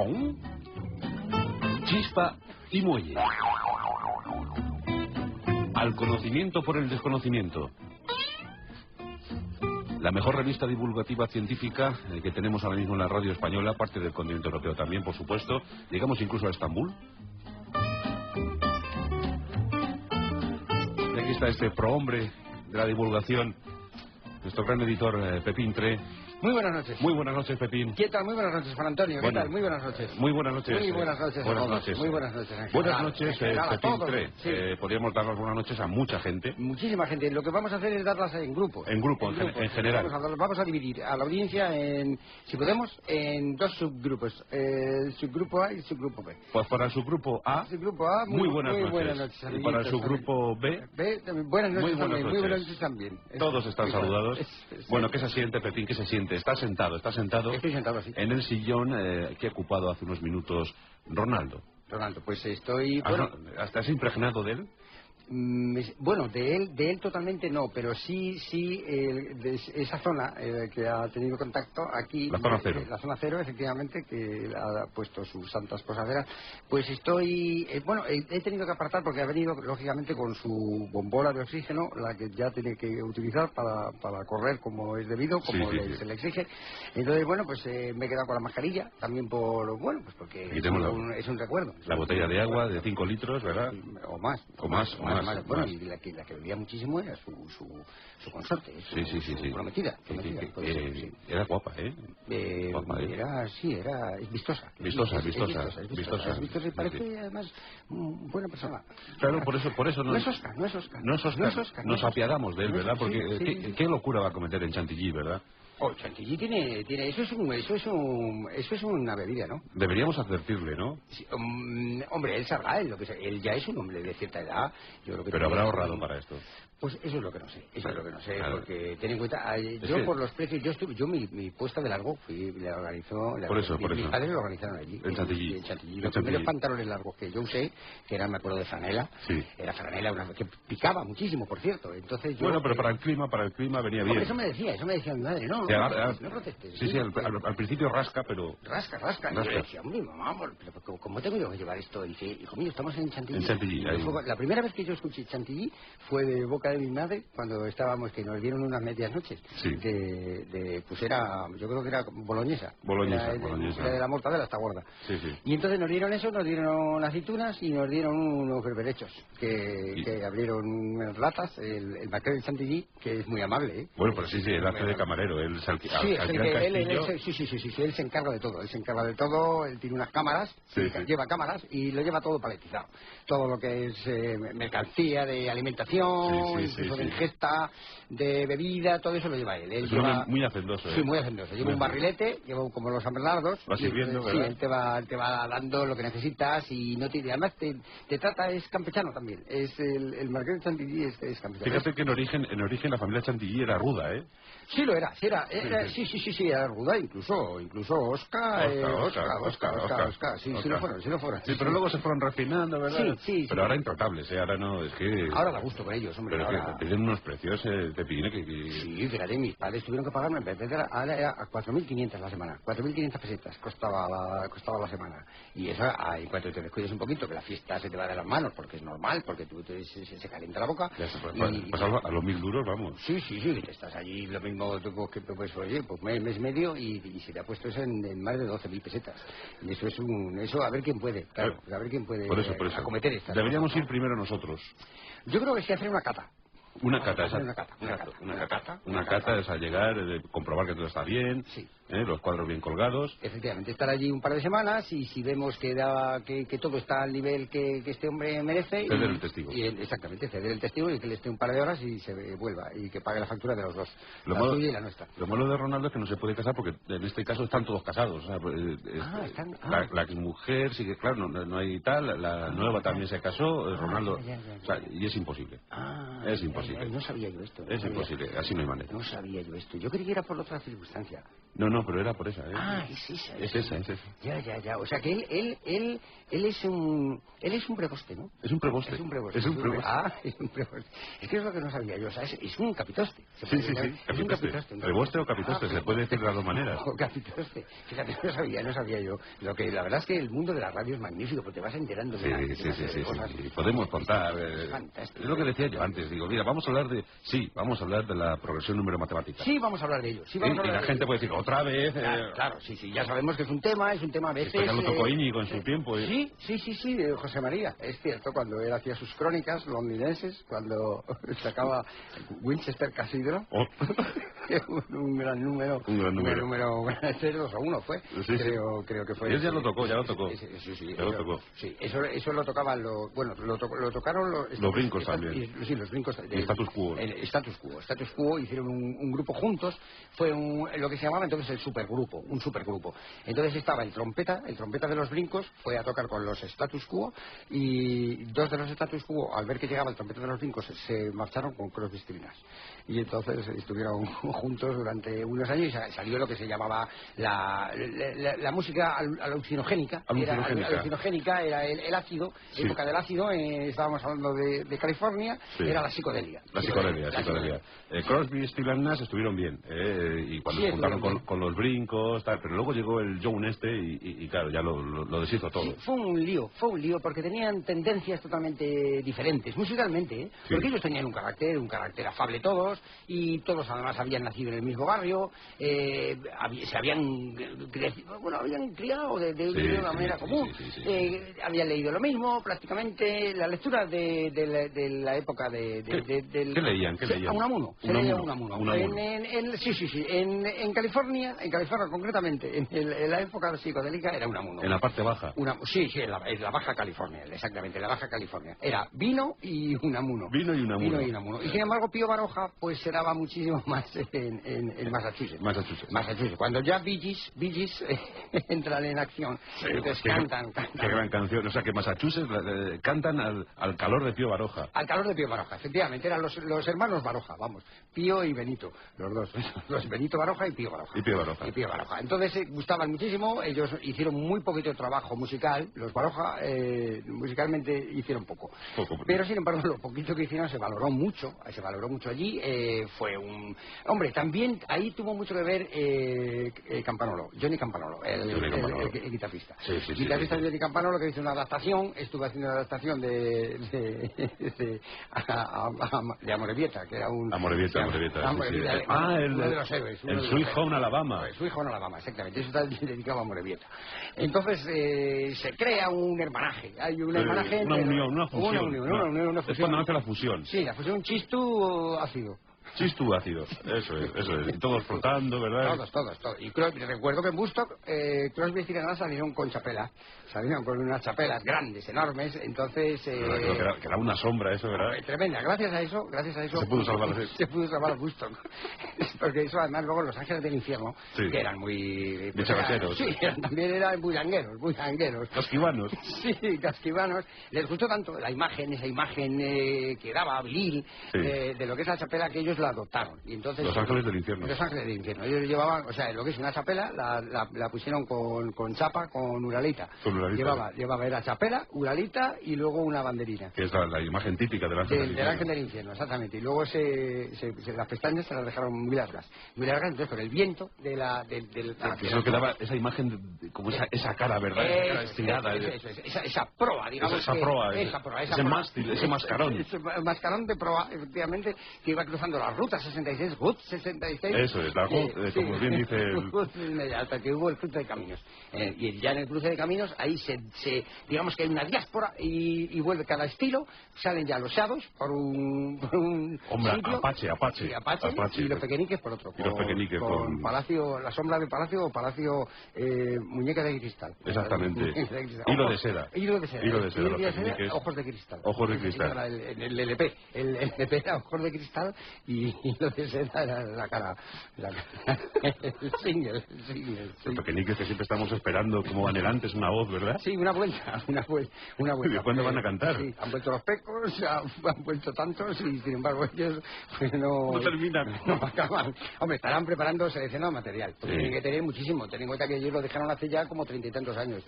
con Chispa y Muelle. Al conocimiento por el desconocimiento. La mejor revista divulgativa científica que tenemos ahora mismo en la radio española, parte del continente europeo también, por supuesto. Llegamos incluso a Estambul. Y aquí está este prohombre de la divulgación, nuestro gran editor Pepín Tre. Muy buenas noches. Muy buenas noches, Pepín. ¿Qué tal? Muy buenas noches, Juan Antonio. ¿Qué tal? Muy buenas noches. Muy buenas noches. Muy buenas noches. Buenas noches. Muy buenas noches. Buenas noches, Pepín Tre. Sí. Podríamos dar las buenas noches a mucha gente. Muchísima gente. Lo que vamos a hacer es darlas en grupos. En grupo, en general. Vamos a dividir a la audiencia en, si podemos, en dos subgrupos. El subgrupo A y el subgrupo B. Pues para el subgrupo A, muy buenas noches. Y para el subgrupo B, buenas noches muy buenas también. noches. Muy buenas noches también. Todos están saludados. Bueno, ¿qué se siente, Pepín? ¿Qué se siente? Está sentado Estoy sentado así. en el sillón que ha ocupado hace unos minutos Ronaldo. Ronaldo, pues estoy... Bueno, ¿Estás impregnado de él? Bueno, de él totalmente no, pero sí de esa zona que ha tenido contacto aquí, la zona cero. La zona cero, efectivamente, que ha puesto sus santas posaderas. Pues estoy, he tenido que apartar porque ha venido lógicamente con su bombola de oxígeno, la que ya tiene que utilizar para correr como es debido, como se le exige. Entonces, bueno, pues me he quedado con la mascarilla, también porque es un recuerdo. La botella de agua de 5 litros, ¿verdad? O más. Bueno, y la que bebía muchísimo era su consorte, su prometida. Era guapa, guapa, era vistosa. Vistosa Y parece además buena persona. Claro, por eso no es Oscar. Nos apiadamos de él, ¿verdad? Porque qué locura va a cometer en Chantilly, ¿verdad? Chantilly tiene eso es una bebida, ¿no? Deberíamos advertirle, ¿no? Sí, hombre, él sabrá, él ya es un hombre de cierta edad. Pero habrá ahorrado para esto. Pues eso es lo que no sé, claro. Porque ten en cuenta, por los precios, mi puesta de largo la organizó, mis padres lo organizaron allí, en Chantilly. Los primeros pantalones largos que yo usé, que eran, me acuerdo, de franela, era franela que picaba muchísimo, por cierto, entonces yo... Bueno, pero para el clima venía bien. Eso me decía mi madre, no protestes. Sí, al principio rasca, pero... Rasca. Y yo le decía, hombre, mamá, ¿cómo tengo yo que llevar esto? Y dice, hijo mío, estamos en Chantilly. En Chantilly, la primera vez que yo escuché Chantilly fue de boca de mi madre, cuando estábamos, que nos dieron unas medias noches, pues era, yo creo que era boloñesa. Era de la mortadela, esta gorda. Sí. Y entonces nos dieron eso, nos dieron aceitunas y nos dieron unos berberechos, que abrieron latas, el maquero de Chantilly, que es muy amable, ¿eh? Bueno, pero sí, él hace de camarero, él él se encarga de todo, él tiene unas cámaras, lleva cámaras y lo lleva todo paletizado. Todo lo que es mercancía de alimentación, incluso de ingesta, de bebida, todo eso lo lleva él. Es lleva, muy hacendoso. Sí, muy hacendoso. Lleva un barrilete, lleva como los San Bernardos. Va sirviendo, ¿verdad? Sí, él te va dando lo que necesitas y no te, además te trata, es campechano también. Es el marqués de Chantilly es campechano. Fíjate que en origen la familia Chantilly era ruda, ¿eh? Sí, lo era, era ruda, incluso Oscar, sí, lo fueron. Sí, pero luego se fueron refinando, ¿verdad? Sí. Pero ahora intratables, ahora no, es que... Ahora da gusto con ellos, hombre. Pero ahora... que piden unos precios de pine que... Sí, fíjate, mis padres tuvieron que pagarme, en vez de a 4.500 la semana, 4.500 pesetas costaba la semana. Y eso, en cuanto te descuides un poquito, que la fiesta se te va de las manos, porque es normal, porque se calienta la boca. Pues a los 1.000 duros, vamos. Sí, que te estás allí, lo mismo que mes medio y se te ha puesto eso en más de 12.000 pesetas. Y eso a ver quién puede, claro, a ver quién puede por eso. acometer esta. Deberíamos ir primero nosotros. Yo creo que sí hacer una cata. Una cata, es a llegar, comprobar que todo está bien, los cuadros bien colgados. Efectivamente, estar allí un par de semanas y si vemos que todo está al nivel que este hombre merece... Ceder el testigo. Exactamente, ceder el testigo y que le esté un par de horas y se vuelva y que pague la factura de los dos, la tuya y la nuestra. Lo malo de Ronaldo es que no se puede casar porque en este caso están todos casados. O sea, la exmujer sigue, claro, no hay tal, la nueva también se casó, Ronaldo... O sea, y es imposible. Es imposible. imposible. No sabía yo esto. Es imposible, así no hay manera. No sabía yo esto. Yo creí que era por otra circunstancia. No, pero era por esa, ¿eh? Ah, es esa. Es esa. Ya. O sea que él es un preboste, ¿no? Es un preboste. Es un preboste. Es un preboste. Es un preboste. Es que es lo que no sabía yo. O sea, es un capitoste. Sí. Es un capitoste. Preboste o capitoste, se puede decir de las dos maneras. O capitoste. Fíjate, no sabía yo. La verdad es que el mundo de la radio es magnífico, porque te vas enterando de cosas. Sí. Podemos contar. Es fantástico. Es lo que decía yo antes. Digo, mira, vamos a hablar de la progresión número matemática. Sí, vamos a hablar de ello. Y la gente puede decir, otra vez. Claro, sí, ya sabemos que es un tema a veces. Esto ya lo tocó Íñigo en su tiempo. Sí, José María, es cierto, cuando él hacía sus crónicas londinenses, cuando sacaba Winchester Cathedral, un gran número. Un número 2-1 fue. Sí. Creo que fue. Él ya lo tocó. Sí, ya lo tocó. Sí, eso lo tocaban lo tocaron los brincos también. Sí, los brincos. Y Status Quo. Status Quo hicieron un grupo juntos, fue lo que se llamaba entonces un supergrupo. Entonces estaba el trompeta de los brincos, fue a tocar con los Status Quo, y dos de los Status Quo, al ver que llegaba el trompeta de los brincos, se marcharon con Crosby, Stills Nash. Y entonces estuvieron juntos durante unos años y salió lo que se llamaba la música alucinogénica. Alucinogénica era el ácido, época del ácido, estábamos hablando de California, era la psicodelia. La psicodelia. Crosby, Stills Nash estuvieron bien, y cuando se juntaron con los brincos, tal, pero luego llegó el John y claro, ya lo deshizo todo. Sí, fue un lío, porque tenían tendencias totalmente diferentes, musicalmente, ¿eh? Sí. Porque ellos tenían un carácter afable todos, y todos además habían nacido en el mismo barrio, se habían criado de una manera común, habían leído lo mismo, prácticamente, la lectura de la época ¿Qué leían? Unamuno. En California concretamente, en la época psicodélica era Unamuno. En la parte baja. En la Baja California, exactamente, la Baja California. Era vino y Unamuno. Y sin embargo, Pío Baroja pues se daba muchísimo más en Massachusetts. Cuando ya Bee Gees entran en acción, entonces cantan. Qué gran canción. O sea que Massachusetts cantan al calor de Pío Baroja. Al calor de Pío Baroja, efectivamente. Eran los hermanos Baroja, Pío y Benito. Los dos. Los Benito Baroja y Pío Baroja. Entonces gustaban muchísimo. Ellos hicieron muy poquito trabajo musical. Los Baroja musicalmente hicieron poco. Pero sin embargo lo poquito que hicieron se valoró mucho allí. Fue un... Hombre, también ahí tuvo mucho que ver Johnny Campanolo, el guitarrista. Guitarrista Johnny Campanolo, que hizo una adaptación, estuvo haciendo una adaptación de Amorebieta, que era un... Amorebieta. Uno de los héroes. El Sweet Home Alabama. Sweet Home Alabama, exactamente. Eso está dedicado a Amorebieta. Entonces se crea un hermanaje. Hay un hermanaje... Una unión. Es cuando nace la fusión. Sí, la fusión chistu ácido. Chistu ácido, eso es. Y todos flotando, ¿verdad? Todos. Y recuerdo que en Woodstock Crosby y Stills Nash salieron con unas chapelas grandes, enormes, entonces... que era una sombra eso, ¿verdad? Tremenda, gracias a eso... Se pudo salvar Woodstock. Porque eso además luego Los Ángeles del Infierno, que eran muy... chavacheros. También eran muy gangueros. Casquivanos. Sí, casquivanos. Les gustó tanto esa imagen que daba viril, de lo que es la chapela, que ellos la adoptaron. Y entonces, Los Ángeles del Infierno. Ellos llevaban, lo que es una chapela, la pusieron con chapa, con uralita. Llevaba era chapela, uralita y luego una banderina. Que es la imagen típica del Ángel del Infierno, exactamente. Y luego las pestañas se las dejaron muy largas, entonces con el viento eso que daba esa imagen, como esa cara, ¿verdad? Esa cara estirada. Esa proa, digamos. Ese mástil, ese mascarón. Ese mascarón de proa, efectivamente, que iba cruzando la ruta 66, Route 66. Eso es, como bien dice hasta que hubo el cruce de caminos. Y ya en el cruce de caminos, ahí digamos que hay una diáspora y vuelve cada estilo, salen ya los Shadows por un Hombre, sitio, Apache. Y los Pequeñiques por otro. Con Palacio, la sombra del Palacio o Palacio Muñeca de Cristal. Exactamente. Hilo de seda. Ojos de Cristal. Ojos de Cristal. El LP era Ojos de Cristal y y lo de seda era la cara, el single. Los pequeñiques que siempre estamos esperando como van antes una voz, ¿verdad? Sí, una vuelta. ¿Y cuándo van a cantar? Sí, han vuelto los pecos, han vuelto tantos y sin embargo ellos pues no terminan. No acaban. Hombre, estarán preparando seleccionado material, porque tienen que tener muchísimo. Ten en cuenta que ellos lo dejaron hace ya como 30 y tantos años.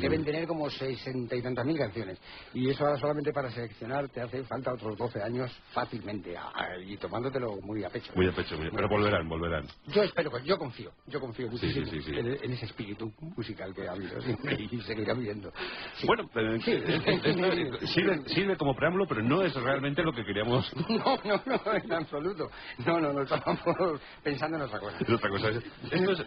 Deben tener como 60 y tantas mil canciones. Y eso ahora solamente para seleccionar te hace falta otros 12 años fácilmente, y tomándotelo muy a pecho. Muy a pecho, pero volverán. Yo espero, yo confío muchísimo en ese espíritu musical que ha habido siempre y seguirá habiendo. Sí. Bueno, sirve como preámbulo, pero no es realmente lo que queríamos. No, en absoluto. No, estábamos pensando en otra cosa.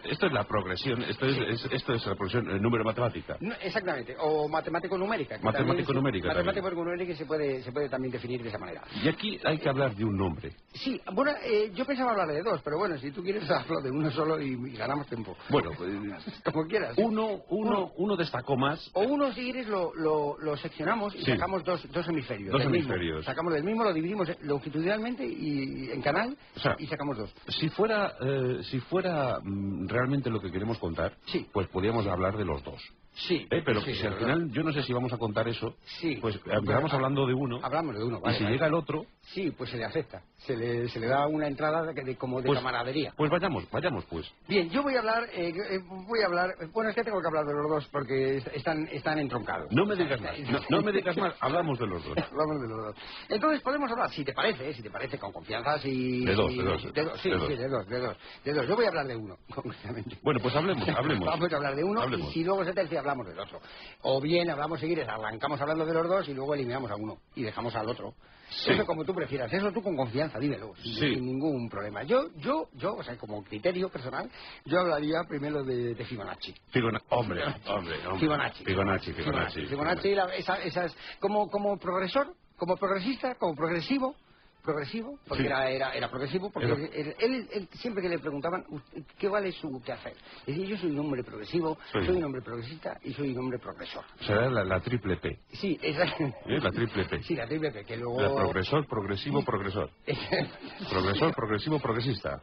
Esto es la progresión, esto es la progresión en número matemática. No, exactamente, o matemático-numérica. Matemático-numérica que se puede también definir de esa manera. Y aquí hay que hablar de un nombre. Sí, bueno, yo pensaba hablar de dos, pero bueno, si tú quieres hablo de uno solo y ganamos tiempo. Bueno, como quieras. Uno destacó más. O uno, si quieres, lo seccionamos y sacamos dos hemisferios. Dos hemisferios. Sacamos del mismo, lo dividimos longitudinalmente y en canal, y sacamos dos. Si fuera realmente lo que queremos contar, pues podríamos hablar de los dos. Sí. Pero si al final yo no sé si vamos a contar eso, pues empezamos hablando de uno. Hablamos de uno, vale. Y si llega el otro... Sí, pues se le acepta. Se le da una entrada como de camaradería. Pues vayamos pues. Bien, yo voy a hablar... Bueno, es que tengo que hablar de los dos porque están entroncados. No me digas más. No me digas más. Hablamos de los dos. Hablamos de los dos. Entonces podemos hablar, si te parece, con confianza, si... De dos. Sí, de dos. Yo voy a hablar de uno, concretamente. Bueno, pues hablemos. Vamos a hablar de uno y si luego se tercia hablamos del otro. O bien hablamos arrancamos hablando de los dos y luego eliminamos a uno y dejamos al otro. Eso como tú prefieras, eso tú con confianza, dímelo, sin ningún problema. Yo, o sea, como criterio personal, yo hablaría primero de Fibonacci. Hombre. Fibonacci. Fibonacci, esas, como progresor, como progresista, como progresivo, porque era progresivo, porque él siempre que le preguntaban qué vale su quehacer, decía: yo soy un hombre progresivo, soy un hombre progresista y soy un hombre progresor. O sea, la triple P. Sí, exacto. La triple P. Sí, la triple P, que luego... Progresor, progresivo, progresor. Progresor, progresivo, progresista.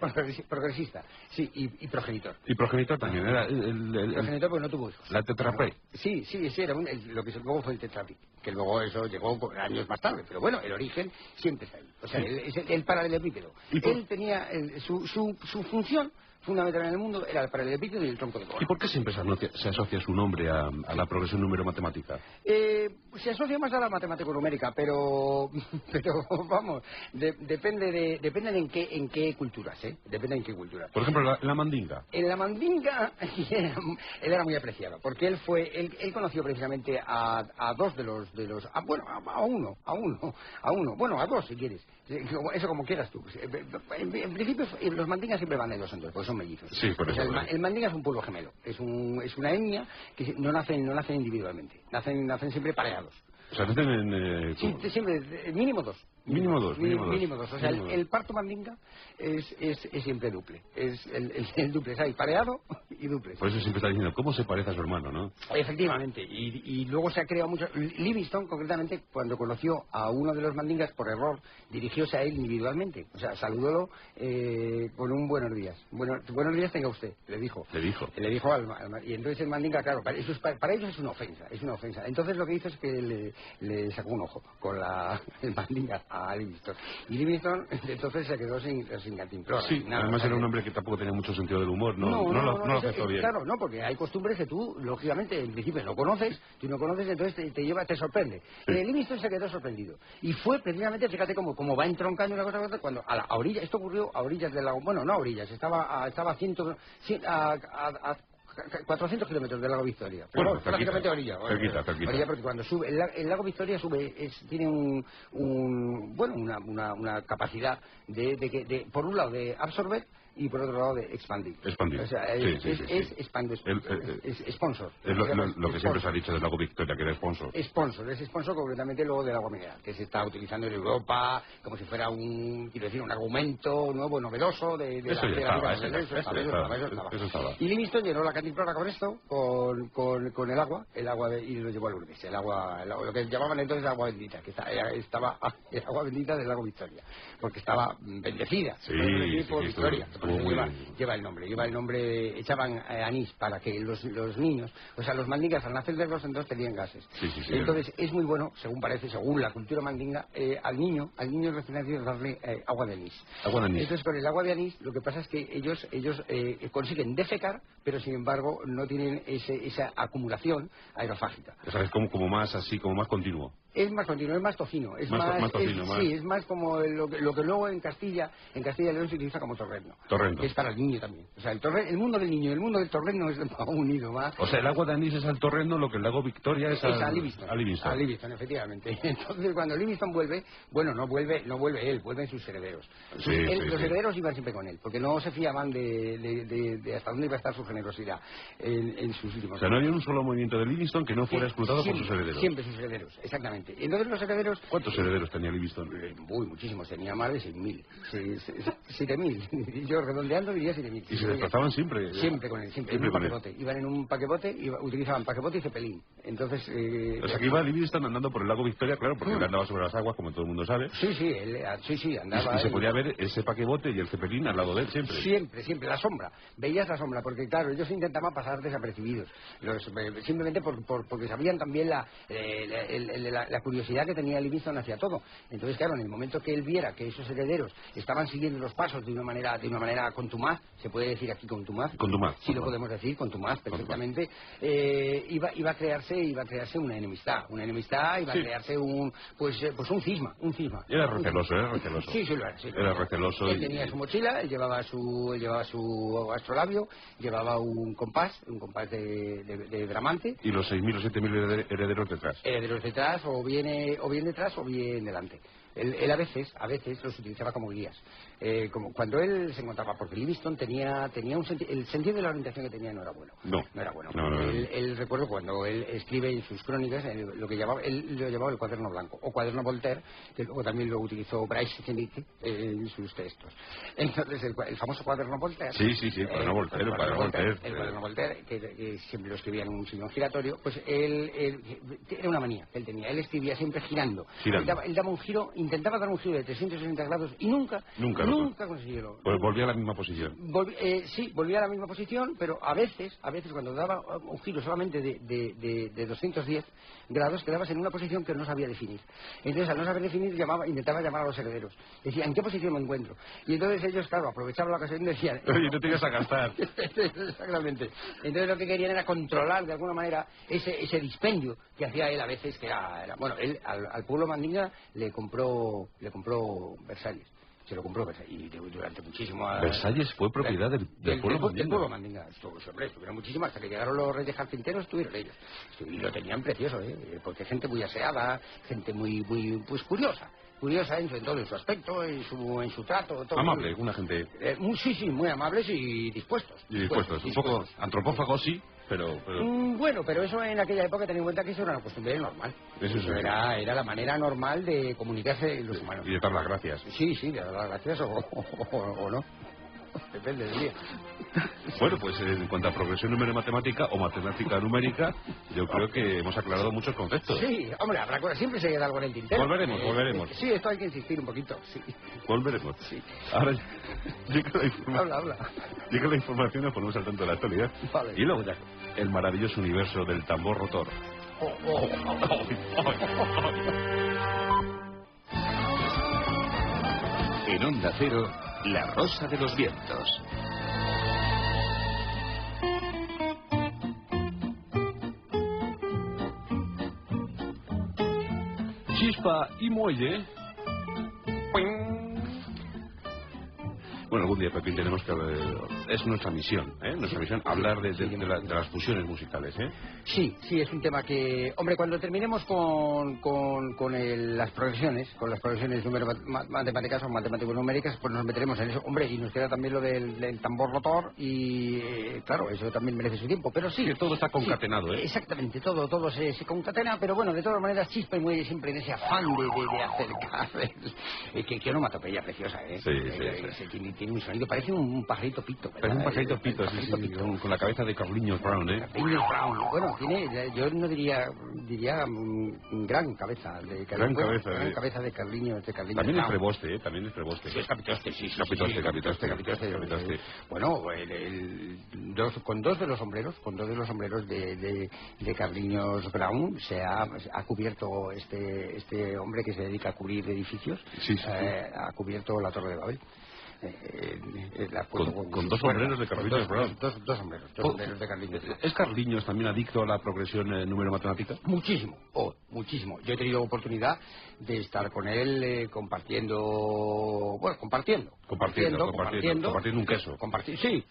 Progresista, sí, y progenitor. Y progenitor también, era el progenitor porque no tuvo hijos. La tetra P. Sí, era lo que luego fue el tetrapi, que luego eso llegó años más tarde, pero bueno, el origen siempre está ahí. O sea, el paralelepípedo. Él tenía su función fundamental en el mundo era el paralelepípedo y el tronco de cola. ¿Y por qué siempre se asocia su nombre a la progresión número-matemática? Se asocia más a la matemático-numérica, pero vamos, depende en qué culturas, depende en qué cultura. Por ejemplo, la mandinga. En la mandinga él era muy apreciado, porque él conoció precisamente a dos de los a dos si quieres. Eso como quieras tú. En principio los mandingas siempre van de dos en dos, porque son mellizos. Sí, por eso. El mandinga es un pueblo gemelo, es una etnia que no nacen individualmente, nacen siempre pareados. O sea, nacen sí, siempre mínimo dos. Mínimo dos. O sea, el parto mandinga es siempre duple. Es el duple, ¿sabes? Pareado y duple. Por eso siempre está diciendo, ¿cómo se parece a su hermano, no? Efectivamente. Y luego se ha creado mucho... Livingstone, concretamente, cuando conoció a uno de los mandingas, por error, dirigióse a él individualmente. O sea, saludólo con un buenos días. Buenos días tenga usted, le dijo. Le dijo y entonces el mandinga, claro, para ellos es una ofensa. Entonces lo que hizo es que le sacó un ojo con el mandinga a Livingstone. Y Livingstone entonces se quedó sin cantimplora. Sí, además era un hombre que tampoco tenía mucho sentido del humor, no lo aceptó bien. Claro, no, porque hay costumbres que tú, lógicamente, en principio no conoces, entonces te sorprende. Sí. Livingstone se quedó sorprendido. Y fue precisamente, fíjate cómo va entroncando una cosa cuando a orilla, esto ocurrió a orillas del lago, bueno, no a orillas, estaba a 400 kilómetros del lago Victoria. Bueno, prácticamente a orilla. Cerquita. Orilla, porque cuando sube, el lago Victoria tiene una capacidad de por un lado, de absorber y por otro lado de expandir. Expandir. O sea, es expandir. Es sponsor. Es lo que siempre se ha dicho del lago Victoria, que era sponsor. Es sponsor concretamente luego del agua mineral, que se está utilizando en Europa como si fuera un argumento nuevo, novedoso de la vida. Eso estaba. Y Livingstone llenó la cantimplora con esto, con el agua y lo llevó a Lourdes. Lo que llamaban entonces agua bendita, que estaba el agua bendita del lago Victoria, porque estaba bendecida por Victoria. Lleva el nombre, echaban anís para que los niños, o sea, los mandingas al nacer de los entonces tenían gases. Entonces es muy bueno, según parece, según la cultura mandinga, al niño recién nacido darle agua de anís. Entonces con el agua de anís lo que pasa es que ellos consiguen defecar, pero sin embargo no tienen esa acumulación aerofágica. O sea, es como más continuo. Es más continuo, es más tocino. Es más como lo que luego en Castilla y León se utiliza como torrendo. Que es para el niño también. O sea, el mundo del niño y el mundo del torrendo es unido más. O sea, el agua de anís es al torrendo, lo que el lago Victoria es a Livingstone. A Livingstone, efectivamente. Entonces, cuando Livingstone vuelve, no vuelve él, vuelven sus herederos. Los herederos iban siempre con él, porque no se fiaban de hasta dónde iba a estar su generosidad en sus últimos. O sea, no había un solo movimiento de Livingstone que no fuera explotado por sus herederos. Siempre sus herederos, exactamente. Entonces los herederos... ¿Cuántos herederos tenía Livingstone? Muchísimos, tenía más de 6.000. 7.000. Yo redondeando diría 7.000. ¿Y se desplazaban siempre? Siempre con él, siempre en un paquebote. Iban en un paquebote, utilizaban paquebote y cepelín. Entonces... o sea que iba Livingstone andando por el lago Victoria, claro, porque él andaba sobre las aguas, como todo el mundo sabe. Sí, andaba... Y se podía ver ese paquebote y el cepelín al lado de él siempre. Siempre, la sombra. Veías la sombra, porque claro, ellos intentaban pasar desapercibidos. Simplemente porque sabían también la curiosidad que tenía Livingstone hacia todo. Entonces, claro, en el momento que él viera que esos herederos estaban siguiendo los pasos de una manera contumaz, se puede decir aquí contumaz, sí lo podemos decir, contumaz perfectamente, iba a crearse una enemistad, iba a crearse un cisma. Era receloso. Sí, lo era. Era receloso. Él tenía su mochila, él llevaba su astrolabio, llevaba un compás de bramante. Y los 6.000 o 7.000 herederos detrás. O bien detrás o bien delante. Él a veces los utilizaba como guías. Como cuando él se encontraba, porque Livingstone tenía el sentido de la orientación que tenía no era bueno. No era bueno. Él recuerdo cuando él escribe en sus crónicas él lo llamaba el cuaderno blanco o cuaderno Voltaire, que luego también lo utilizó Bryce Kennedy en sus textos. Entonces el famoso cuaderno Voltaire. El cuaderno Voltaire, que siempre lo escribía en un sillón giratorio, pues él era una manía que él tenía. Él escribía siempre girando. Él daba un giro, intentaba dar un giro de 360 grados y nunca consiguió. Pues volvía a la misma posición. Volvía a la misma posición, pero a veces cuando daba un giro solamente de 210 grados, quedabas en una posición que no sabía definir. Entonces, al no saber definir, intentaba llamar a los herederos. Decía, ¿en qué posición me encuentro? Y entonces ellos, claro, aprovechaban la ocasión y decían... Oye, no te ibas a gastar. Exactamente. Entonces lo que querían era controlar de alguna manera ese dispendio que hacía él a veces, que era bueno, él al pueblo mandinga le compró Versalles. Se lo compró y durante muchísimo... Versalles fue propiedad del pueblo mandinga. Del pueblo mandinga. Estuvieron muchísimo, hasta que llegaron los reyes carpinteros, estuvieron ellos. Y lo tenían precioso, porque gente muy aseada, gente muy pues curiosa en todo, en su aspecto, en su trato. Todo. Amable, una gente... muy amables y dispuestos. Un poco antropófagos, sí, pero... Bueno, pero eso en aquella época, ten en cuenta que eso era una costumbre normal. Eso era la manera normal de comunicarse los humanos. Y de dar las gracias. Sí, de dar las gracias o no. Depende del día. Bueno, pues en cuanto a progresión matemática o matemática numérica, yo creo que hemos aclarado muchos conceptos. Sí, hombre, habrá cosas, siempre se queda algo en el tintero. Volveremos. Sí, esto hay que insistir un poquito, sí. Volveremos. Sí. Ahora, habla. Llega la información, nos ponemos al tanto de la actualidad. Vale. Y luego ya, el maravilloso universo del tambor rotor. En Onda Cero, La Rosa de los Vientos. Chispa y muelle. Bueno, algún día, Pepín, tenemos que... es nuestra misión, nuestra misión, hablar de las fusiones musicales, Sí, es un tema que... Hombre, cuando terminemos con las progresiones, matemáticas o matemáticas numéricas, pues nos meteremos en eso. Hombre, y nos queda también lo del tambor rotor y, claro, eso también merece su tiempo, pero sí... Que todo está concatenado, Exactamente, todo se concatena, pero bueno, de todas maneras, Chispa y muere siempre en ese afán de acercar... que onomatopeya preciosa, Tiene un sonido, parece un pajarito pito, ¿verdad? Parece un pajarito pito, con la cabeza de Carliños Brown, Carliños Brown, bueno, yo no diría gran cabeza de Carliños. Gran cabeza de Carliños También es Preboste, Sí, es Capitoste, sí. Capitoste. Bueno, con dos de los sombreros de Carliños Brown se ha cubierto este hombre que se dedica a cubrir edificios, ha cubierto la Torre de Babel. Con dos sombreros de Carliños Brown. Dos sombreros de Carliños Brown. ¿Es Carliños también adicto a la progresión número matemática? Muchísimo. Yo he tenido oportunidad de estar con él compartiendo un queso. Sí,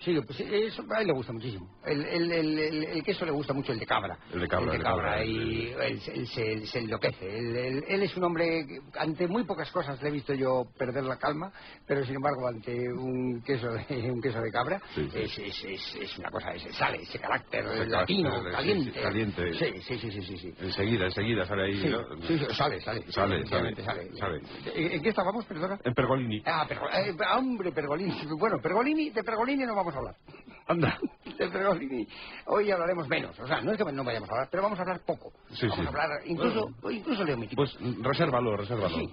eso a él le gusta muchísimo. El queso le gusta mucho, el de cabra. El de cabra. Y él se enloquece. Él es un hombre que ante muy pocas cosas le he visto yo perder la calma, pero sin embargo ante un queso de cabra es una cosa, sale ese carácter latino, caliente. Sí. Enseguida sale ahí. Sí, sale. ¿En qué estábamos, perdona? En Pergolini. Hombre, Pergolini. Bueno, de Pergolini no vamos a hablar. Anda. De Pergolini hoy hablaremos menos. O sea, no es que no vayamos a hablar, pero vamos a hablar poco. Vamos a hablar, incluso le omitimos. Pues resérvalo. Sí,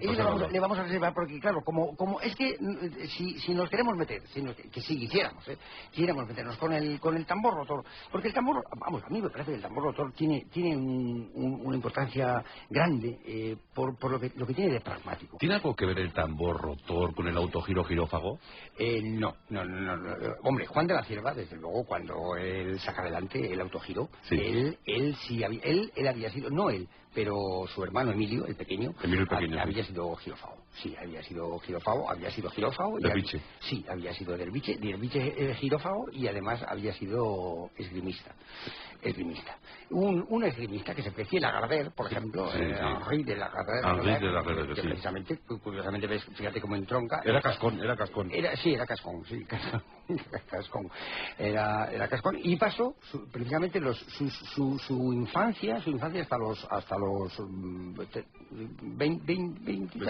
le vamos a reservar porque, claro, como es que si nos queremos meter, que sí quisiéramos meternos con el tambor rotor, porque el tambor, vamos, a mí me parece que el tambor rotor tiene una importancia grande por lo que tiene de pragmático. ¿Tiene algo que ver el tambor rotor con el autogiro girófago? No. Hombre, Juan de la Cierva, desde luego, cuando él saca adelante el autogiro, él había sido, no él, pero su hermano Emilio, el pequeño, había sido girófago. Sí, había sido girófago. ¿Del Biche? Sí, había sido del Biche girófago y además había sido esgrimista. Un esgrimista que se precie Lagardère, por ejemplo, Henri de Lagardère, que precisamente, curiosamente, ves, fíjate cómo entronca. Era Cascón. Era Cascón. Era Cascón. Y pasó precisamente su infancia hasta los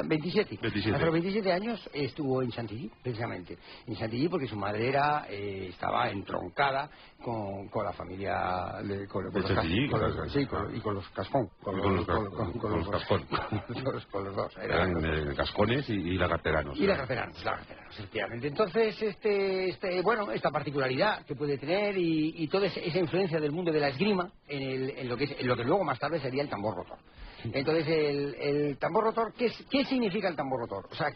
27. Hasta los 27 años estuvo en Chantilly, precisamente. En Chantilly porque su madre estaba entroncada con la familia con los Cascón. Con los dos. Eran cascones y lagarteranos. Lagarteranos, efectivamente. Entonces, esta particularidad que puede tener y toda esa influencia del mundo de la esgrima en lo que luego más tarde sería el tambor rotor. Entonces, el tambor rotor, ¿qué significa el tambor rotor? O sea,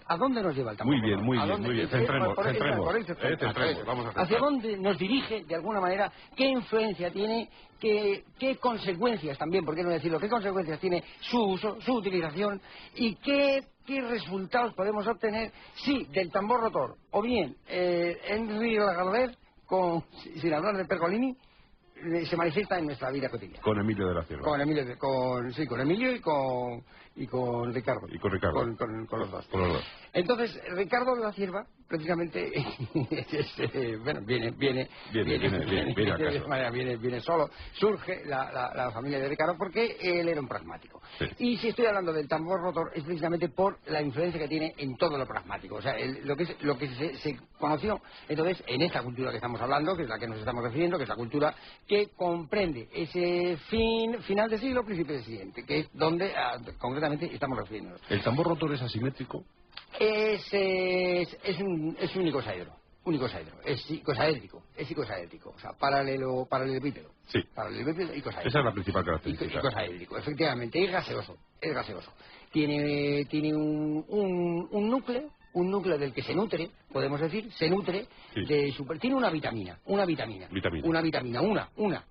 ¿a dónde nos lleva el tambor rotor? Muy bien. Centremos. Vamos a ¿hacia dónde nos dirige, de alguna manera? ¿Qué influencia tiene? ¿Qué consecuencias también, por qué no decirlo? ¿Qué consecuencias tiene su uso, su utilización? ¿Y qué resultados podemos obtener si del tambor rotor, o bien Henri Lagardère, sin hablar de Pergolini, se manifiesta en nuestra vida cotidiana? Con Emilio de la Cierva. Con Emilio y con Ricardo. Y con Ricardo. Con los dos. Con los dos. Entonces, Ricardo de la Cierva, precisamente, viene solo. Surge la familia de Ricardo porque él era un pragmático. Sí. Y si estoy hablando del tambor rotor es precisamente por la influencia que tiene en todo lo pragmático. O sea, lo que se conoció, entonces, en esta cultura que estamos hablando, que es la que nos estamos refiriendo, que es la cultura que comprende ese final de siglo, principio del siguiente, que es donde concretamente estamos refiriéndonos. ¿El tambor rotor es asimétrico? Es un icosaedro. Es icosaédrico, o sea, paralelepípedo. Sí. Paralelepípedo, icosaédrico. Esa es la principal característica. Icosaédrico, efectivamente, es gaseoso. Tiene un núcleo un núcleo del que se nutre, podemos decir, se nutre de tiene una vitamina. Una.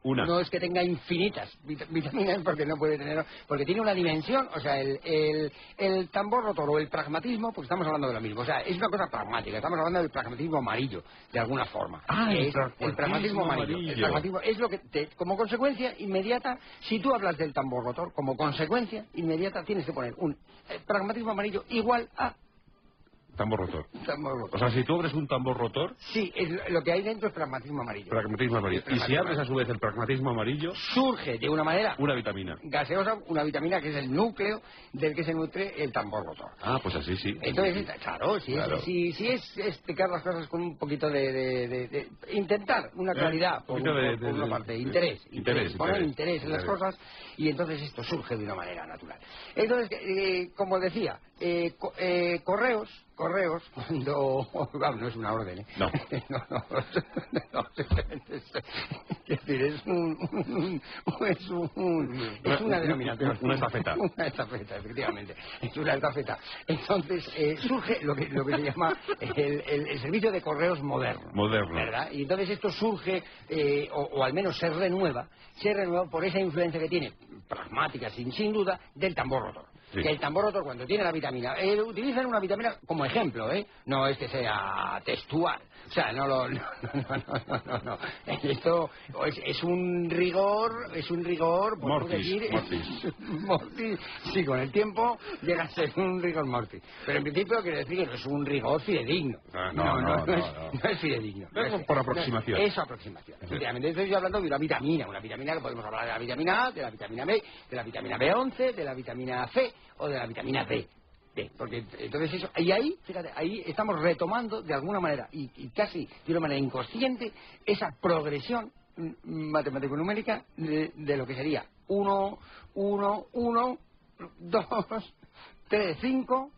No es que tenga infinitas vitaminas, porque no puede tener, porque tiene una dimensión, o sea, el tambor rotor o el pragmatismo, pues estamos hablando de lo mismo, o sea, es una cosa pragmática, estamos hablando del pragmatismo amarillo, de alguna forma. El pragmatismo amarillo. El pragmatismo es lo que, como consecuencia inmediata, si tú hablas del tambor rotor, como consecuencia inmediata tienes que poner un pragmatismo amarillo igual a tambor rotor. O sea, si tú abres un tambor rotor... Sí, lo que hay dentro es pragmatismo amarillo. Y si abres a su vez el pragmatismo amarillo... Surge de una manera... Una vitamina. Gaseosa, una vitamina que es el núcleo del que se nutre el tambor rotor. Ah, pues así sí. Entonces, claro, si es explicar las cosas con un poquito de intentar una claridad, por una parte, interés. Poner interés en las cosas, y entonces esto surge de una manera natural. Entonces, como decía, correos, cuando... no es una orden, ¿eh? No. Es decir, es una denominación. Una estafeta. Una estafeta, efectivamente. Es una estafeta. Entonces, surge lo que se llama el servicio de correos moderno. ¿Verdad? Y entonces esto surge, o al menos se renueva por esa influencia que tiene, pragmática, sin duda, del tambor rotor. Sí. Que el tambor rotor, cuando tiene la vitamina, utilizan una vitamina como ejemplo, no es que sea textual, o sea, no. Esto es un rigor, mortis. Sí, con el tiempo llega a ser un rigor mortis, pero en principio quiere decir que no es un rigor fidedigno. No es fidedigno. Por aproximación. Es aproximación. Efectivamente, estoy hablando de una vitamina que podemos hablar de la vitamina A, de la vitamina B, de la vitamina B11, de la vitamina C o de la vitamina D. Porque entonces eso, y ahí, fíjate, ahí estamos retomando de alguna manera, y casi de una manera inconsciente, esa progresión matemático-numérica de lo que sería 1, 2, 3, 5,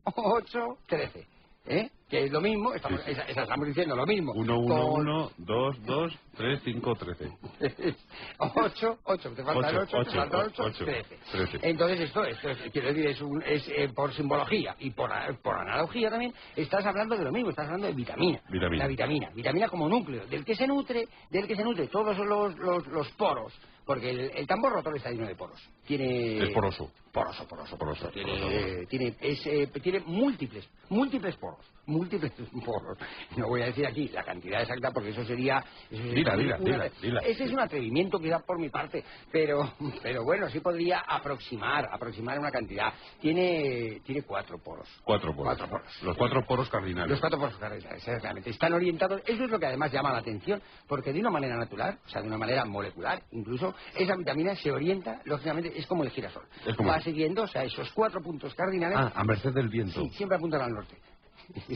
8, 13. Que es lo mismo, estamos diciendo lo mismo. 1, 1, 1, 2, 2, 3, 5, 13. 8, te falta el 8, te falta el 8, 13. Entonces esto es, quiero decir, es por simbología y por analogía también, estás hablando de lo mismo, estás hablando de vitamina. La vitamina como núcleo, del que se nutre todos los poros. Porque el tambor rotor está lleno de poros. Es poroso. Poroso. Tiene múltiples poros. No voy a decir aquí la cantidad exacta porque eso sería... Dila. Ese es un atrevimiento quizá por mi parte, pero bueno, sí podría aproximar una cantidad. Tiene 4 poros. 4 poros. Los 4 poros cardinales. Los 4 poros cardinales, exactamente. Están orientados... Eso es lo que además llama la atención, porque de una manera natural, o sea, de una manera molecular, incluso, esa vitamina se orienta, lógicamente, es como el girasol. Va siguiendo, o sea, esos 4 puntos cardinales... a merced del viento. Sí, siempre apuntan al norte.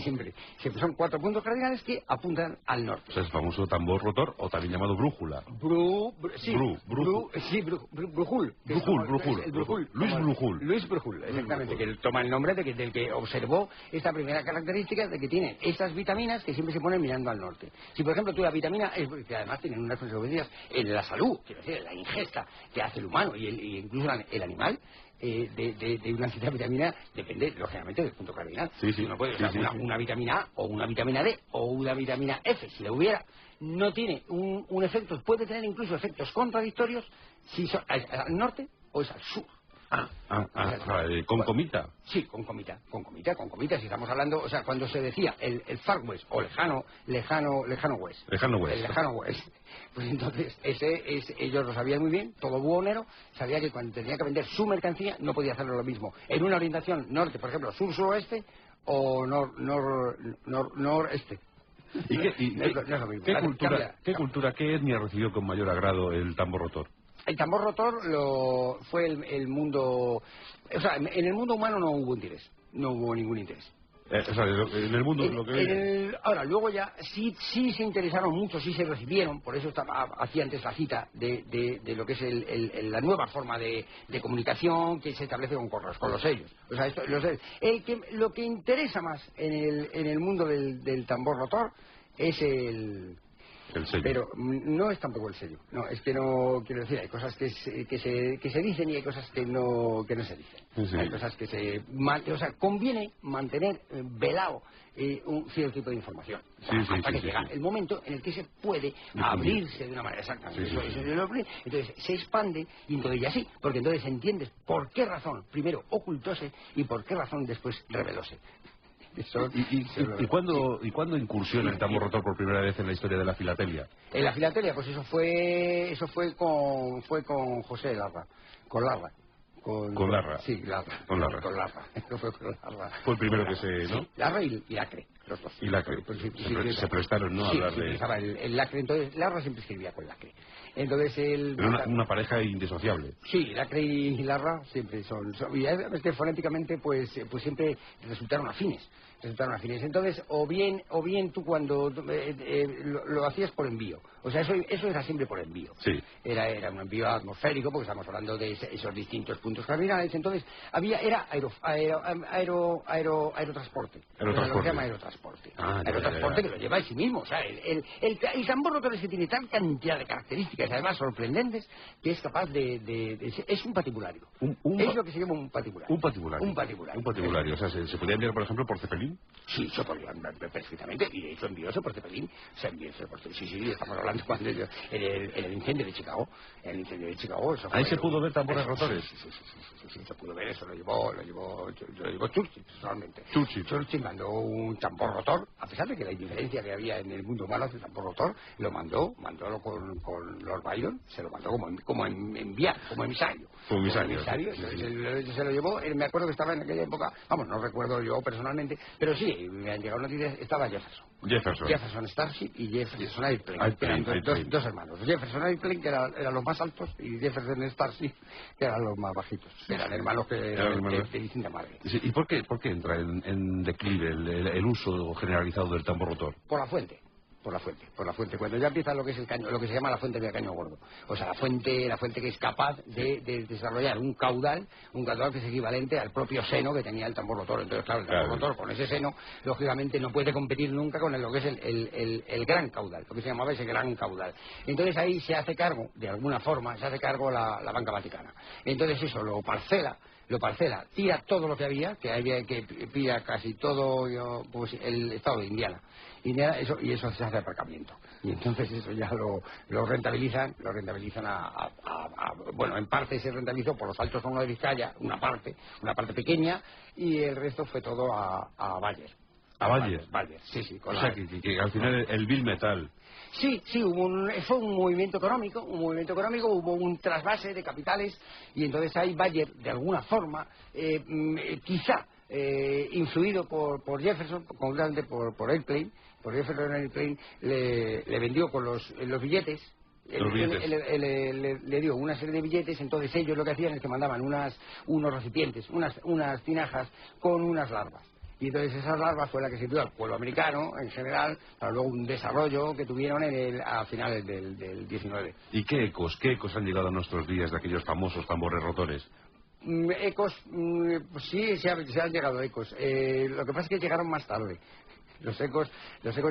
Siempre son 4 puntos cardinales que apuntan al norte. O sea, es famoso tambor rotor, o también llamado brújula. Brujul. Luis Brujul, exactamente, que toma el nombre del que observó esta primera característica de que tienen estas vitaminas que siempre se ponen mirando al norte. Si, por ejemplo, tú la vitamina, que además tienen unas consecuencias en la salud, quiero decir, en la ingesta que hace el humano y incluso el animal, de una cierta vitamina depende, lógicamente, del punto cardinal. Uno puede usar una vitamina A o una vitamina D o una vitamina F, si la hubiera, no tiene un efecto, puede tener incluso efectos contradictorios si es al norte o es al sur. ¿Concomita? Sí, concomita, si estamos hablando, o sea, cuando se decía el Far West o lejano West. El lejano West. Pues entonces, ellos lo sabían muy bien, todo buhonero sabía que cuando tenía que vender su mercancía no podía hacerlo lo mismo. En una orientación norte, por ejemplo, sur-suroeste o noreste. ¿Qué cultura, qué etnia recibió con mayor agrado el tambor rotor? El tambor rotor fue el mundo... O sea, en el mundo humano no hubo interés. No hubo ningún interés. O sea, en el mundo lo que... Ahora, luego ya sí se interesaron mucho, sí se recibieron, por eso hacía antes la cita de lo que es la nueva forma de comunicación que se establece con los sellos. O sea, lo que interesa más en el mundo del tambor rotor es El sello. Pero no es tampoco el sello. No, es que no, quiero decir, hay cosas que se dicen y hay cosas que no se dicen. Sí. Hay cosas que o sea, conviene mantener velado un cierto tipo de información. Hasta que llega el momento en el que se puede abrirse de una manera exacta. Entonces se expande y entonces ya sí, porque entonces entiendes por qué razón primero ocultóse y por qué razón después revelóse. ¿Y cuándo incursiona el tambor rotor por primera vez en la historia de la filatelia? En la filatelia, pues eso fue con José Larra, con Larra. ¿Con Larra? Sí, Larra. Con Larra. Con Larra. Fue con Larra. Fue el primero que se... ¿no? Sí, Larra y Lacre, los dos. Y Lacre. Pues, se prestaron, ¿no? A hablar de... el Lacre, entonces Larra siempre escribía con Lacre. Entonces Era una pareja indisociable. Sí, Lacre y Larra siempre son y además que fonéticamente pues siempre resultaron afines. Entonces, o bien tú cuando lo hacías por envío, o sea, eso era siempre por envío. Sí. Era un envío atmosférico, porque estamos hablando de esos distintos puntos cardinales. Entonces, era aerotransporte. Lo que se llama aerotransporte. Aerotransporte que lo lleva en sí mismo. O sea, el tambor rotor es que tiene tal cantidad de características, además sorprendentes, que es capaz es un patibulario. Es lo que se llama un patibulario. Un patibulario. O sea, ¿se podía enviar, por ejemplo, por Zeppelin? Sí, se podía enviar perfectamente. Y de hecho envióse por Zeppelin. Sí, estamos hablando cuando en el incendio de Chicago. Ahí se pudo ver tambores rotores. Sí, se pudo ver. Eso lo llevó Churchill, personalmente. Churchill mandó un tambor rotor, a pesar de que la indiferencia que había en el mundo humano hacia el tambor rotor, lo mandó con Lord Byron, se lo mandó como emisario. Como emisario. Se lo llevó, me acuerdo que estaba en aquella época, no recuerdo yo personalmente, pero sí, me han llegado noticias, estaba Jefferson Starship y Jefferson Airplane, que eran dos hermanos. Jefferson Airplane, que eran los más altos, y Jefferson Starship, que eran los más bajitos. Eran hermanos de distinta madre. Sí, ¿y por qué entra en declive el uso generalizado del tambor rotor? Por la fuente. Cuando ya empieza lo que es el caño, lo que se llama la fuente de caño gordo, o sea, la fuente que es capaz de desarrollar un caudal que es equivalente al propio seno que tenía el tambor rotor. Entonces, claro, el tambor rotor con ese seno, lógicamente no puede competir nunca con lo que es el gran caudal, lo que se llamaba ese gran caudal. Entonces ahí se hace cargo, de alguna forma, la Banca Vaticana. Entonces eso lo parcela, tira todo lo que había que pilla casi todo el estado de Indiana, y eso se hace aparcamiento. Y entonces eso ya lo rentabilizan bueno, en parte se rentabilizó por los Altos Hornos de Vizcaya, una parte pequeña, y el resto fue todo a Bayer. ¿A Bayer? Bayer, sí. O sea, que al final el Bill Metal... Sí, fue un movimiento económico, hubo un trasvase de capitales, y entonces ahí Bayer, de alguna forma, quizá influido por Jefferson, concretamente por Airplane, por Jefferson Airplane, le vendió con los billetes. Le dio una serie de billetes. Entonces ellos lo que hacían es que mandaban unos recipientes, unas tinajas con unas larvas. Y entonces esas larvas fue la que sirvió al pueblo americano en general para luego un desarrollo que tuvieron a finales del 19. ¿Y qué ecos han llegado a nuestros días de aquellos famosos tambores rotores? Ecos, pues sí, se han llegado ecos. Lo que pasa es que llegaron más tarde. Los ecos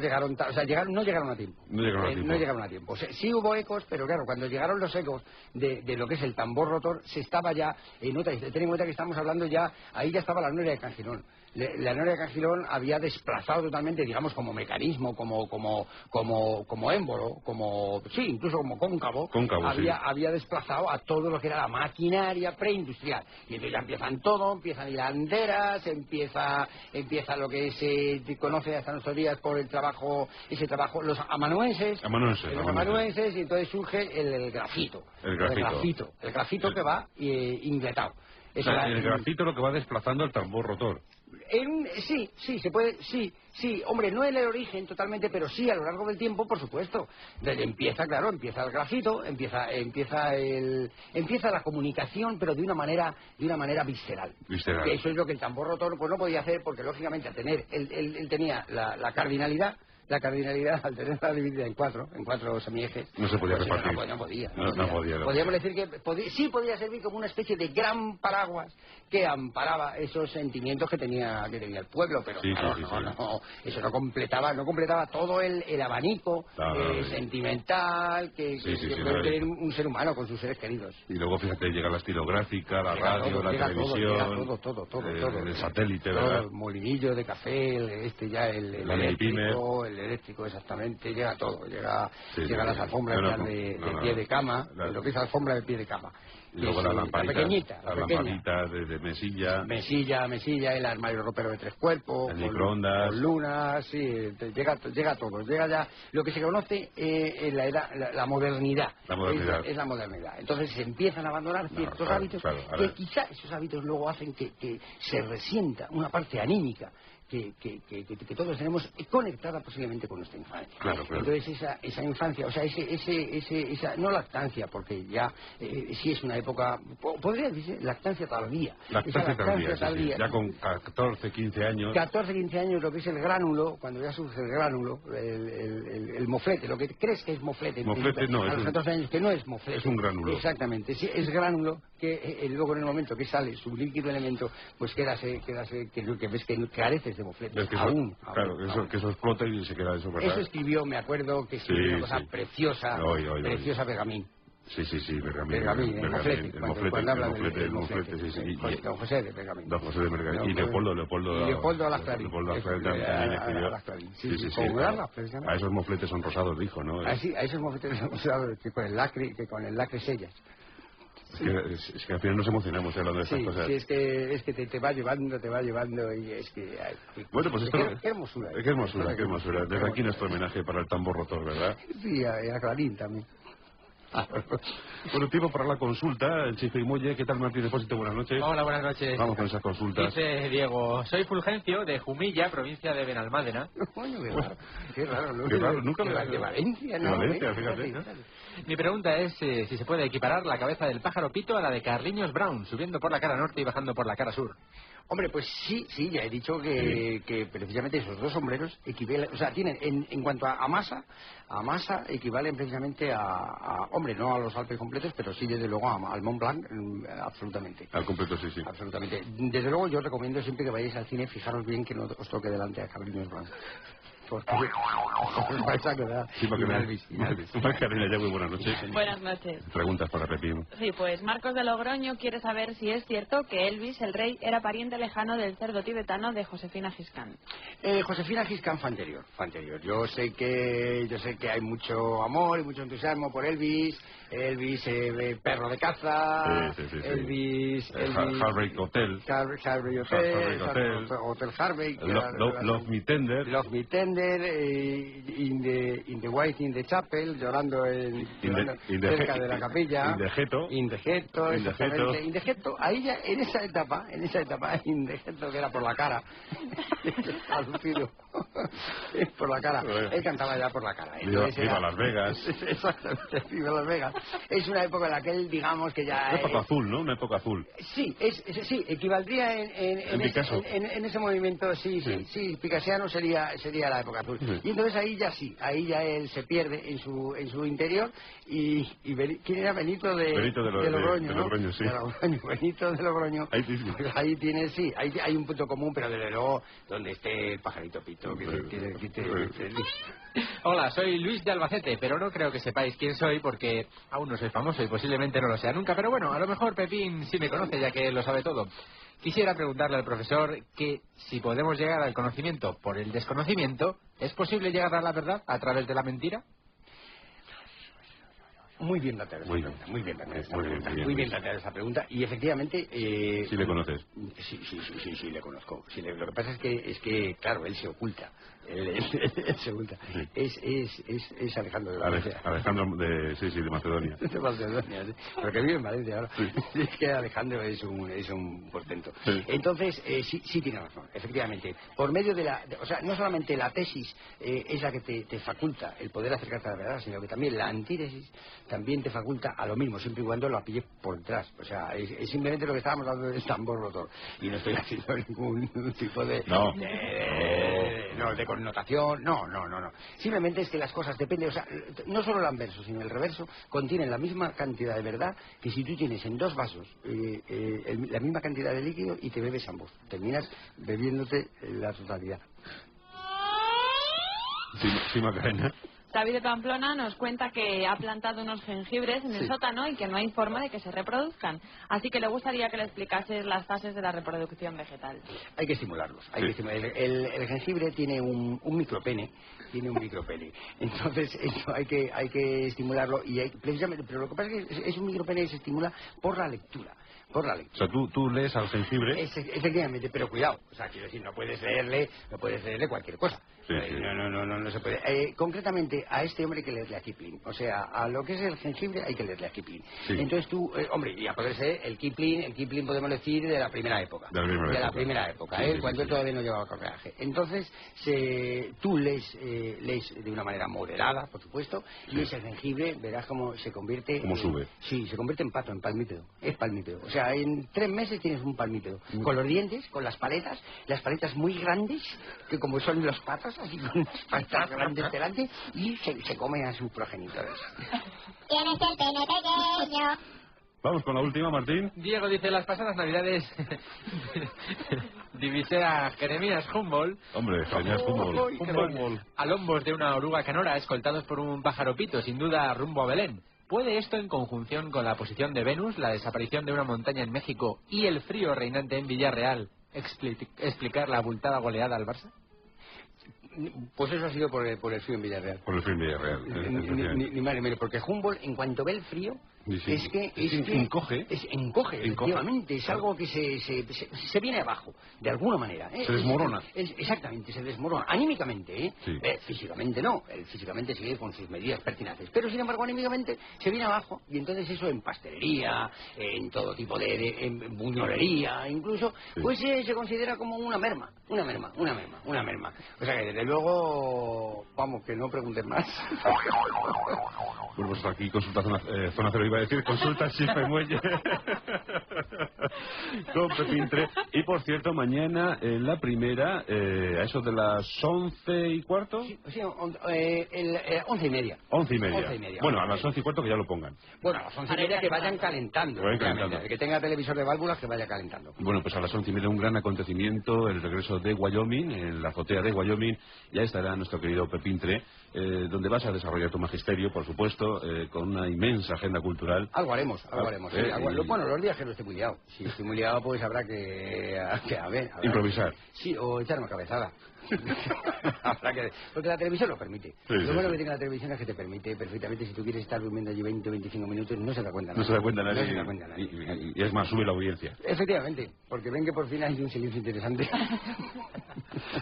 llegaron, o sea, no llegaron a tiempo. No llegaron a tiempo. O sea, sí hubo ecos, pero claro, cuando llegaron los ecos de lo que es el tambor rotor, se estaba ya en otra. Ten en cuenta que estamos hablando ahí ya estaba la noria de Cangilón. La noria de Cangilón había desplazado totalmente, digamos, como mecanismo, como émbolo, incluso como cóncavo, había desplazado a todo lo que era la maquinaria preindustrial. Y entonces ya empiezan hilanderas, empieza lo que se conoce hasta nuestros días por ese trabajo, los amanuenses, y entonces surge el grafito. El grafito que va ingletado. O sea, el grafito lo que va desplazando el tambor rotor. Sí, se puede, sí, hombre, no en el origen totalmente, pero sí a lo largo del tiempo, por supuesto. Empieza el grafito, empieza la comunicación, pero de una manera visceral. Que eso es lo que el tambor rotor pues no podía hacer, porque lógicamente al tener, él tenía la cardinalidad, la cardinalidad, al tenerla dividida en cuatro semiejes, no se podía pues repartir. No podía. Podíamos decir que sí podía servir como una especie de gran paraguas que amparaba esos sentimientos que tenía el pueblo, pero no, eso no completaba todo el abanico sentimental que puede tener un ser humano con sus seres queridos. Y luego, fíjate, llega la estilográfica, la radio, la televisión, todo, el satélite, todo, ¿verdad? el molinillo de café, el eléctrico, exactamente, llega todo, llega las alfombras de pie de cama, lo que es alfombra de pie de cama. Y luego la lamparita, la lamparita de mesilla. Mesilla, el armario ropero de 3 cuerpos, el microondas, con lunas, sí, llega todo. Llega ya lo que se conoce en la modernidad. Es la modernidad. Entonces se empiezan a abandonar ciertos hábitos que quizá esos hábitos luego hacen que se resienta una parte anímica que todos tenemos conectada posiblemente con nuestra infancia. Claro. Entonces esa infancia, o sea, esa no lactancia, porque ya sí es una época, podría decirse lactancia tardía. Lactancia tardía. Ya con 14, 15 años. 14, 15 años, lo que es el gránulo, cuando ya surge el gránulo, el moflete, lo que crees que es moflete. Moflete no, a los 14 años, que no es moflete. Es un gránulo. Exactamente, sí, es gránulo que luego en el momento que sale su líquido elemento, pues que ves que careces de moflete. Claro, que eso explota y se queda eso, ¿verdad? Eso escribió, me acuerdo, que escribió una cosa preciosa, preciosa Pergamín. Sí, Pergamín. El moflete, cuando habla del moflete, sí. Don José de Pergamín. Don José de Pergamín. Y Leopoldo Alasclarín. Sí, a esos mofletes son rosados, dijo, ¿no? A esos mofletes son rosados, que con el lacre sellas. Es que al final nos emocionamos hablando de estas cosas. Sí, es que te va llevando y es que... Bueno, pues esto... Qué hermosura. Qué hermosura. Desde aquí nuestro homenaje para el tambor rotor, ¿verdad? Sí, a Clarín también. Bueno, tiempo para la consulta. El Chife y Muelle, ¿qué tal, Martín Depósito? Buenas noches. Hola, buenas noches. Vamos con esas consultas. Dice Diego, soy Fulgencio de Jumilla, provincia de Benalmádena. Coño, qué raro. Nunca me de Valencia, ¿no? De Valencia, fíjate. Mi pregunta es si se puede equiparar la cabeza del pájaro pito a la de Carliños Brown, subiendo por la cara norte y bajando por la cara sur. Hombre, pues sí, ya he dicho que precisamente esos dos sombreros equivalen, o sea, tienen, en cuanto a masa equivalen precisamente hombre, no a los Alpes completos, pero sí desde luego al Mont Blanc, absolutamente. Al completo, sí. Absolutamente. Desde luego yo recomiendo siempre que vayáis al cine, fijaros bien que no os toque delante a Carliños Brown. Porque os vais a quedar inalvis. Macarena, ya muy buenas noches. Buenas noches. Preguntas para Pepín. Sí, pues Marcos de Logroño quiere saber si es cierto que Elvis, el rey, era pariente lejano del cerdo tibetano de Josefina Giscán. Josefina Giscán fue anterior. Yo sé que hay mucho amor y mucho entusiasmo por Elvis, perro de caza, sí. Elvis Harvey Hotel, Hotel Harvey, Love Me Tender, in the White in the Chapel, llorando cerca de la capilla, in the Ghetto, ahí ya en esa etapa, in the Ghetto, que era por la cara, alucido, por la cara, él cantaba ya por la cara. Viva Las Vegas. Exactamente, Viva Las Vegas. Es una época en la que él, digamos que ya... Una época azul, ¿no? Una época azul. Sí, equivaldría en ese movimiento, sí, picasiano sería la época azul. Y entonces ahí ya él se pierde en su interior y ¿quién era? Benito de Logroño, ¿no? Logroño, sí. Benito de Logroño. Ahí tiene, hay un punto común, pero desde luego donde esté el pajarito pito Hola, soy Luis de Albacete, pero no creo que sepáis quién soy porque aún no soy famoso y posiblemente no lo sea nunca, pero bueno, a lo mejor Pepín sí me conoce ya que lo sabe todo. Quisiera preguntarle al profesor que si podemos llegar al conocimiento por el desconocimiento, ¿es posible llegar a la verdad a través de la mentira? Muy bien planteada esa pregunta y efectivamente... ¿Sí le conoces? Sí, le conozco. Lo que pasa es que claro, él se oculta. Él se oculta. Es Alejandro de Valencia. Alejandro de Macedonia. De Macedonia, sí. Pero que vive en Valencia ahora. Sí. Es que Alejandro es un portento. Sí. Entonces, sí tiene razón, efectivamente. Por medio o sea, no solamente la tesis es la que te faculta el poder acercarte a la verdad, sino que también la antítesis también te faculta a lo mismo, siempre y cuando lo pilles por detrás. O sea, es simplemente lo que estábamos hablando del tambor rotor. Y no estoy haciendo ningún tipo de... No. De connotación, no. Simplemente es que las cosas dependen, o sea, no solo el anverso, sino el reverso, contienen la misma cantidad de verdad que si tú tienes en 2 vasos la misma cantidad de líquido y te bebes ambos. Terminas bebiéndote la totalidad. Sí, Macarena. David de Pamplona nos cuenta que ha plantado unos jengibres en el sótano y que no hay forma de que se reproduzcan. Así que le gustaría que le explicases las fases de la reproducción vegetal. Hay que estimularlos. El jengibre tiene un micropene. Entonces eso hay que estimularlo precisamente. Pero lo que pasa es que es un micropene que se estimula por la lectura. O sea, tú lees al jengibre. Efectivamente, pero cuidado. O sea, quiero decir, no puedes leerle cualquier cosa. Sí. No se puede. Concretamente, a este hombre hay que leerle a Kipling. O sea, a lo que es el jengibre hay que leerle a Kipling. Sí. Entonces tú, hombre, y a poder ser el Kipling podemos decir de la primera época. De la primera época, cuando él todavía no llevaba correaje. Entonces, tú lees de una manera moderada, por supuesto, y ese jengibre, verás cómo se convierte... ¿Cómo sube? Sí, se convierte en palmípedo. Es palmípedo. O sea, en 3 meses tienes un palmípedo. Con los dientes, con las paletas muy grandes, que como son los patos, así con las paletas grandes delante, y se come a sus progenitores. Tienes el pene pequeño. Vamos con la última, Martín. Diego dice, las pasadas navidades divisé a Jeremías Humboldt. Hombre, Jeremías Humboldt. A lombos de una oruga canora, escoltados por un pájaro pito, sin duda rumbo a Belén. ¿Puede esto, en conjunción con la posición de Venus, la desaparición de una montaña en México y el frío reinante en Villarreal, explicar la abultada goleada al Barça? Pues eso ha sido por el frío en Villarreal. Por el frío en Villarreal. Ni más ni menos, porque Humboldt, en cuanto ve el frío, es que encoge. Encoge, efectivamente. Es algo que se viene abajo, de alguna manera. Se desmorona. Exactamente, se desmorona. Anímicamente, Sí. Físicamente no. Físicamente sigue con sus medidas pertinentes. Pero, sin embargo, anímicamente se viene abajo. Y entonces eso en pastelería, en todo tipo en buñolería, incluso, pues se considera como una merma. Una merma. O sea que, desde luego, vamos, que no pregunten más. Bueno, pues aquí consulta Zona Cero, iba a decir, consulta Chispa y Muelle con Pepín 3. Y por cierto, mañana en la primera, a eso de las 11:15. Sí, 11:30. 11:30. Bueno, a las 11:15 que ya lo pongan. Bueno, a las 11:30 que vayan calentando. El que tenga televisor de válvulas que vaya calentando. Bueno, pues a las 11:30 un gran acontecimiento, el regreso de Wyoming, en la azotea de Wyoming. Ya estará nuestro querido Pepín 3, donde vas a desarrollar tu magisterio, por supuesto, con una inmensa agenda cultural. Algo haremos. Bueno, los días que no esté muy liado. Si estoy muy liado, pues habrá que a ver. Improvisar. Sí, o echar una cabezada. Porque la televisión lo permite. Lo bueno que tiene la televisión es que te permite perfectamente, si tú quieres estar durmiendo allí 20 o 25 minutos, no se da cuenta nadie. Y es más, sube la audiencia. Efectivamente, porque ven que por fin hay un silencio interesante.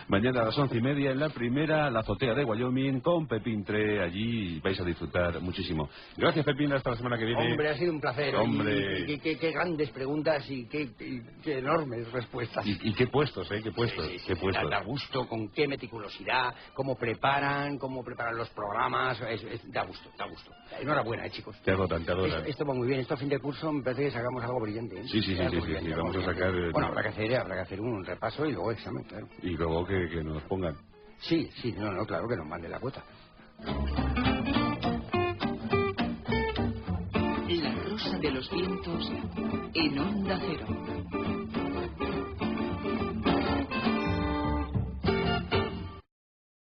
Mañana a las 11:30 en la primera, la azotea de Wyoming, con Pepín 3. Allí vais a disfrutar muchísimo. Gracias, Pepín, hasta la semana que viene. Hombre, ha sido un placer. Hombre. Y qué grandes preguntas y qué enormes respuestas. Y qué puestos, qué puestos. Sí, da gusto, con qué meticulosidad, cómo preparan los programas. Da gusto. Enhorabuena, chicos. Te adoran. Esto va muy bien. Esto a fin de curso me parece que sacamos algo brillante. Sí. Vamos a sacar... Bueno, habrá que hacer un repaso y luego examen, claro. Y luego que nos pongan. Sí, claro, que nos manden la cuota. La rosa de los vientos en Onda Cero.